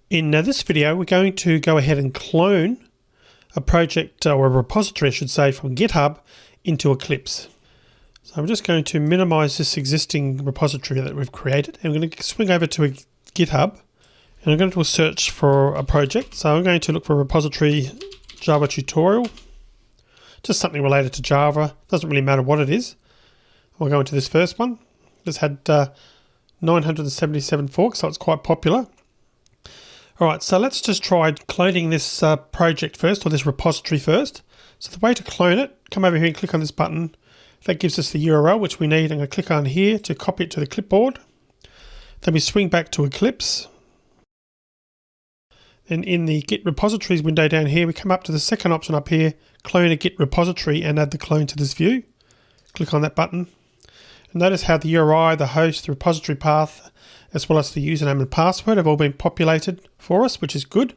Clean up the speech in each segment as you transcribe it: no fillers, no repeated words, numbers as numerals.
In this video, we're going to go ahead and clone a project or a repository, I should say, from Github into Eclipse. So I'm just going to minimize this existing repository that we've created, and we're going to swing over to Github, and I'm going to do a search for a project. So I'm going to look for a repository Java tutorial, just something related to Java. Doesn't really matter what it is. We'll go into this first one. This had 977 forks, so it's quite popular. Alright, so let's just try cloning this project first, or this repository first. So the way to clone it, come over here and click on this button. That gives us the URL which we need. I'm going to click on here to copy it to the clipboard. Then we swing back to Eclipse. Then in the Git repositories window down here, we come up to the second option up here, clone a Git repository and add the clone to this view. Click on that button. And notice how the URI, the host, the repository path, as well as the username and password have all been populated for us, which is good.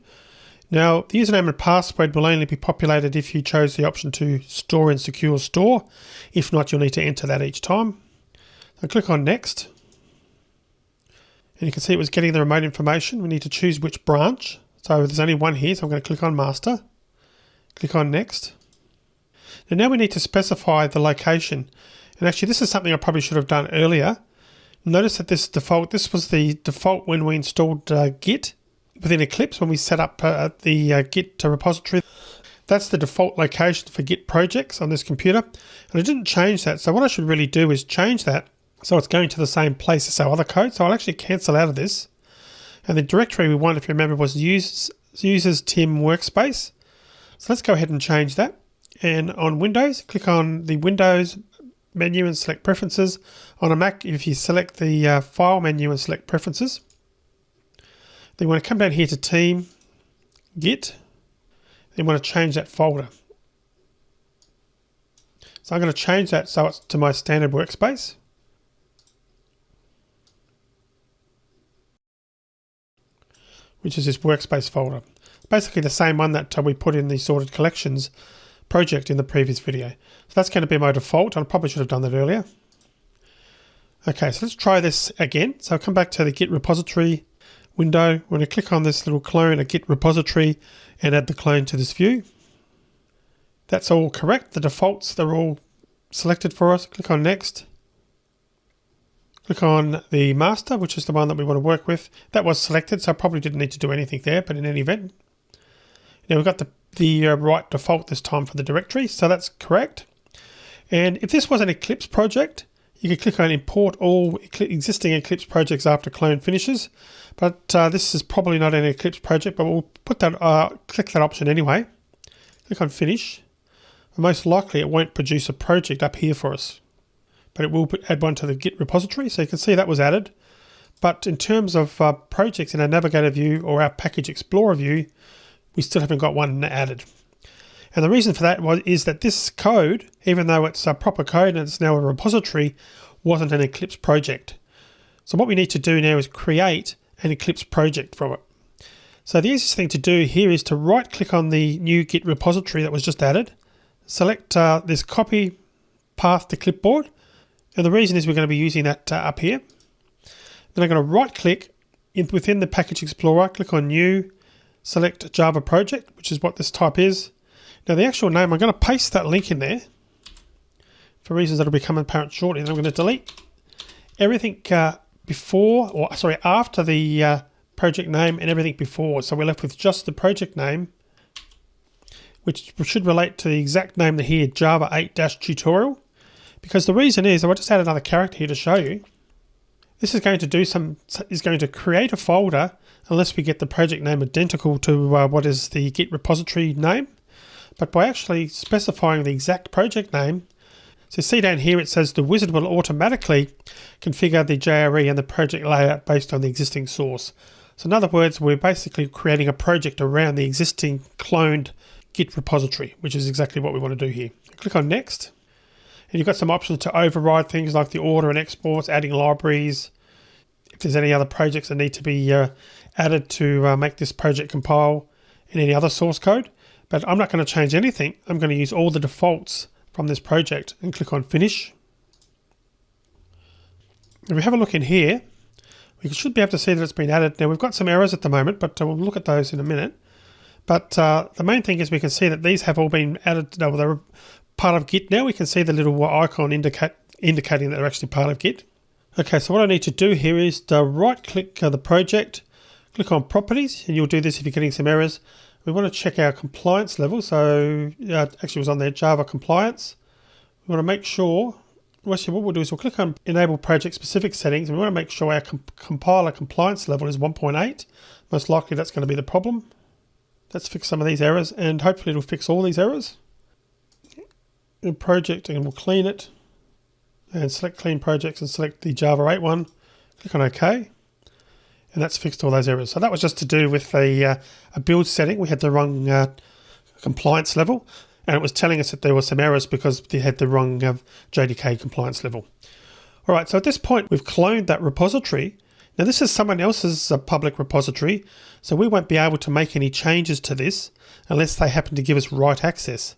Now, the username and password will only be populated if you chose the option to store in secure store. If not, you'll need to enter that each time. So click on next. And you can see it was getting the remote information. We need to choose which branch. So there's only one here, so I'm going to click on master. Click on next. And now we need to specify the location. And actually, this is something I probably should have done earlier. Notice that this was the default when we installed Git within Eclipse, when we set up the Git repository. That's the default location for Git projects on this computer. And I didn't change that. So what I should really do is change that so it's going to the same place as our other code. So I'll actually cancel out of this. And the directory we want, if you remember, was users Tim Workspace. So let's go ahead and change that. And on Windows, click on the Windows menu and select Preferences. On a Mac, if you select the File menu and select Preferences, then you want to come down here to Team, Git, then you want to change that folder. So I'm going to change that so it's to my standard workspace. Which is this workspace folder. Basically the same one that we put in the sorted collections project in the previous video. So that's going to be my default. I probably should have done that earlier. Okay, so let's try this again. So I'll come back to the Git repository window. We're going to click on this little clone, a Git repository, and add the clone to this view. That's all correct. The defaults, they're all selected for us. Click on next. Click on the master, which is the one that we want to work with. That was selected, so I probably didn't need to do anything there, but in any event. Now we've got the right default this time for the directory, so that's correct. And if this was an Eclipse project, you could click on import all existing Eclipse projects after clone finishes. But this is probably not an Eclipse project, but we'll put that click that option anyway. Click on finish. And most likely it won't produce a project up here for us, but it will add one to the Git repository. So you can see that was added. But in terms of projects in our Navigator view or our Package Explorer view, we still haven't got one added. And the reason for that is that this code, even though it's a proper code and it's now a repository, wasn't an Eclipse project. So what we need to do now is create an Eclipse project from it. So the easiest thing to do here is to right click on the new Git repository that was just added. Select this copy path to clipboard. And the reason is we're going to be using that up here. Then I'm going to right click within the Package Explorer, click on New, select Java Project, which is what this type is. Now the actual name, I'm going to paste that link in there for reasons that will become apparent shortly. And I'm going to delete everything after the project name and everything before. So we're left with just the project name, which should relate to the exact name here, Java 8-tutorial. Because the reason is, I'll just add another character here to show you. This is going to create a folder unless we get the project name identical to what is the Git repository name. But by actually specifying the exact project name, so see down here it says the wizard will automatically configure the JRE and the project layout based on the existing source. So in other words, we're basically creating a project around the existing cloned Git repository, which is exactly what we want to do here. Click on next. And you've got some options to override things like the order and exports, adding libraries, if there's any other projects that need to be added to make this project compile, and any other source code. But I'm not going to change anything. I'm going to use all the defaults from this project and click on finish. If we have a look in here, We should be able to see that it's been added. Now we've got some errors at the moment, but we'll look at those in a minute. But the main thing is we can see that these have all been added. Well, they're part of Git now. We can see the little icon indicating that they're actually part of Git. Okay, so what I need to do here is to right-click the project, click on Properties, and you'll do this if you're getting some errors. We want to check our compliance level. So actually it was on there, Java compliance. We want to make sure, actually what we'll do is we'll click on Enable Project Specific Settings, and we want to make sure our compiler compliance level is 1.8. Most likely that's going to be the problem. Let's fix some of these errors, and hopefully it'll fix all these errors. In project, and we'll clean it. And select Clean Projects and select the Java 8 one. Click on OK. And that's fixed all those errors. So that was just to do with a build setting. We had the wrong compliance level. And it was telling us that there were some errors because they had the wrong JDK compliance level. All right, so at this point, we've cloned that repository. Now this is someone else's public repository, so we won't be able to make any changes to this unless they happen to give us write access.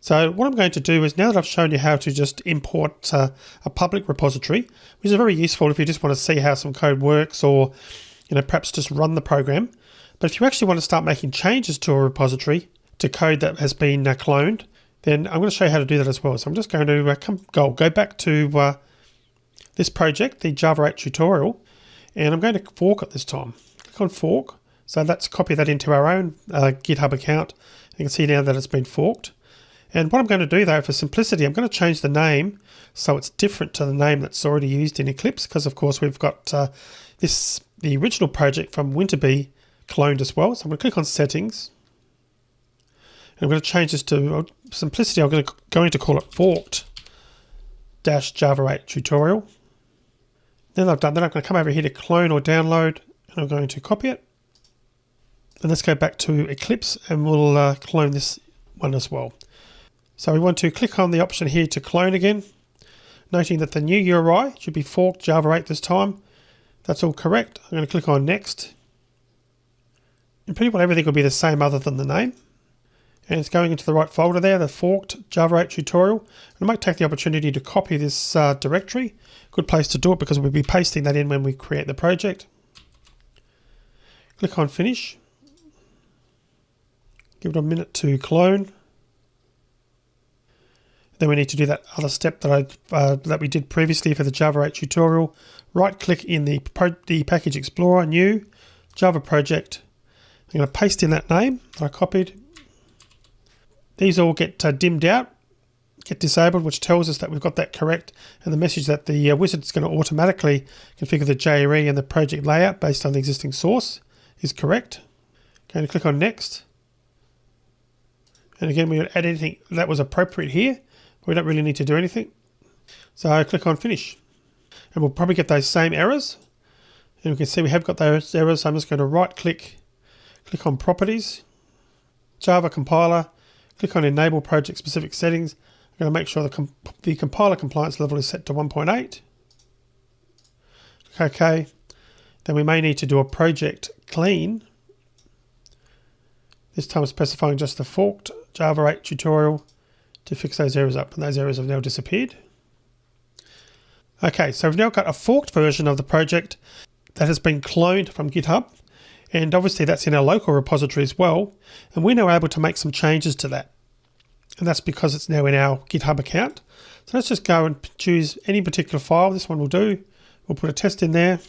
So what I'm going to do is, now that I've shown you how to just import a public repository, which is very useful if you just want to see how some code works, or perhaps just run the program. But if you actually want to start making changes to a repository, to code that has been cloned, then I'm going to show you how to do that as well. So I'm just going to go back to this project, the Java 8 tutorial, and I'm going to fork it this time. Click on fork. So let's copy that into our own GitHub account. You can see now that it's been forked. And what I'm going to do though, for simplicity, I'm going to change the name so it's different to the name that's already used in Eclipse, because of course we've got the original project from Winterby cloned as well. So I'm going to click on Settings. And I'm going to change this to simplicity. I'm going to call it forked-java 8 tutorial. Then I've done that. I'm going to come over here to clone or download, and I'm going to copy it. And let's go back to Eclipse, and we'll clone this one as well. So we want to click on the option here to clone again, noting that the new URI should be forked Java 8 this time. That's all correct. I'm going to click on Next. And pretty well everything will be the same other than the name. And it's going into the right folder there, the forked Java 8 tutorial. And I might take the opportunity to copy this directory. Good place to do it because we'll be pasting that in when we create the project. Click on Finish. Give it a minute to clone. Then we need to do that other step that we did previously for the Java 8 tutorial. Right click in the Package Explorer, New, Java Project. I'm going to paste in that name that I copied. These all get dimmed out, get disabled, which tells us that we've got that correct, and the message that the wizard is going to automatically configure the JRE and the project layout based on the existing source is correct. Going to click on Next. And again, we would add anything that was appropriate here. We don't really need to do anything. So I click on Finish. And we'll probably get those same errors. And we can see we have got those errors. So I'm just going to right click on Properties, Java Compiler, click on Enable Project Specific Settings. I'm going to make sure the compiler compliance level is set to 1.8. OK. Then we may need to do a project clean. This time specifying just the forked Java 8 tutorial to fix those errors up, and those errors have now disappeared. Okay, so we've now got a forked version of the project that has been cloned from GitHub, and obviously that's in our local repository as well, and we're now able to make some changes to that, and that's because it's now in our GitHub account. So let's just go and choose any particular file. This one will do. We'll put a test in there,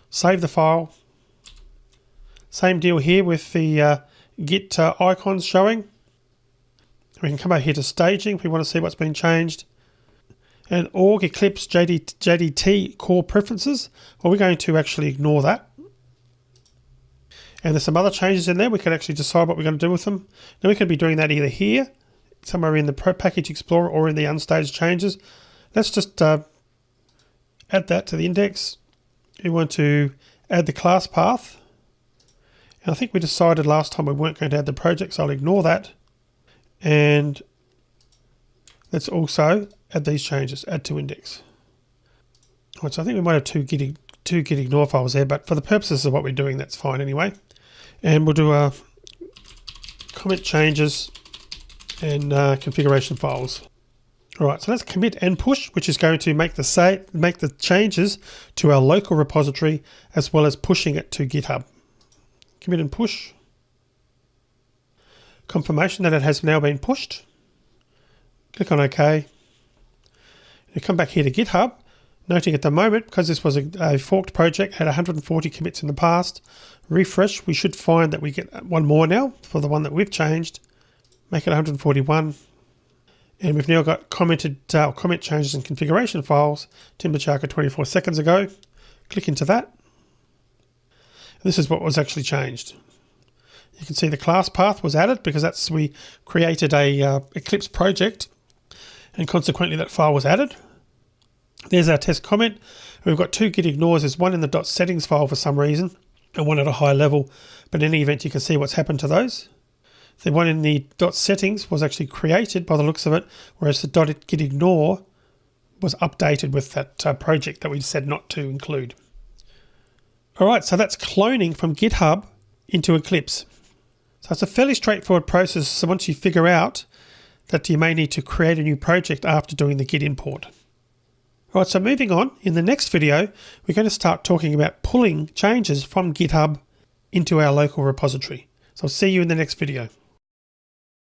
save the file. Same deal here with the Git icons showing. We can come over here to staging if we want to see what's been changed. And org Eclipse JDT core preferences. Well, we're going to actually ignore that. And there's some other changes in there. We can actually decide what we're going to do with them. Now we could be doing that either here, somewhere in the Package Explorer, or in the unstaged changes. Let's just add that to the index. We want to add the class path. And I think we decided last time we weren't going to add the project, so I'll ignore that. And let's also add these changes, add to index. Right, so I think we might have two git ignore files there, but for the purposes of what we're doing, that's fine anyway. And we'll do a comment changes and configuration files. All right, so let's commit and push, which is going to make the changes to our local repository as well as pushing it to GitHub. Commit and push. Confirmation that it has now been pushed. Click on OK. You come back here to GitHub, noting at the moment, because this was a forked project, had 140 commits in the past. Refresh, we should find that we get one more now for the one that we've changed. Make it 141. And we've now got comment changes and configuration files. Timbercharker 24 seconds ago. Click into that. This is what was actually changed. You can see the class path was added because we created a Eclipse project, and consequently that file was added. There's our test comment. We've got two git ignores. There's one in the .settings file for some reason and one at a high level, but in any event you can see what's happened to those. The one in the .settings was actually created by the looks of it, whereas the .git ignore was updated with that project that we said not to include. All right, so that's cloning from GitHub into Eclipse. So it's a fairly straightforward process. So once you figure out that you may need to create a new project after doing the git import. All right, so moving on, in the next video, we're going to start talking about pulling changes from GitHub into our local repository. So I'll see you in the next video.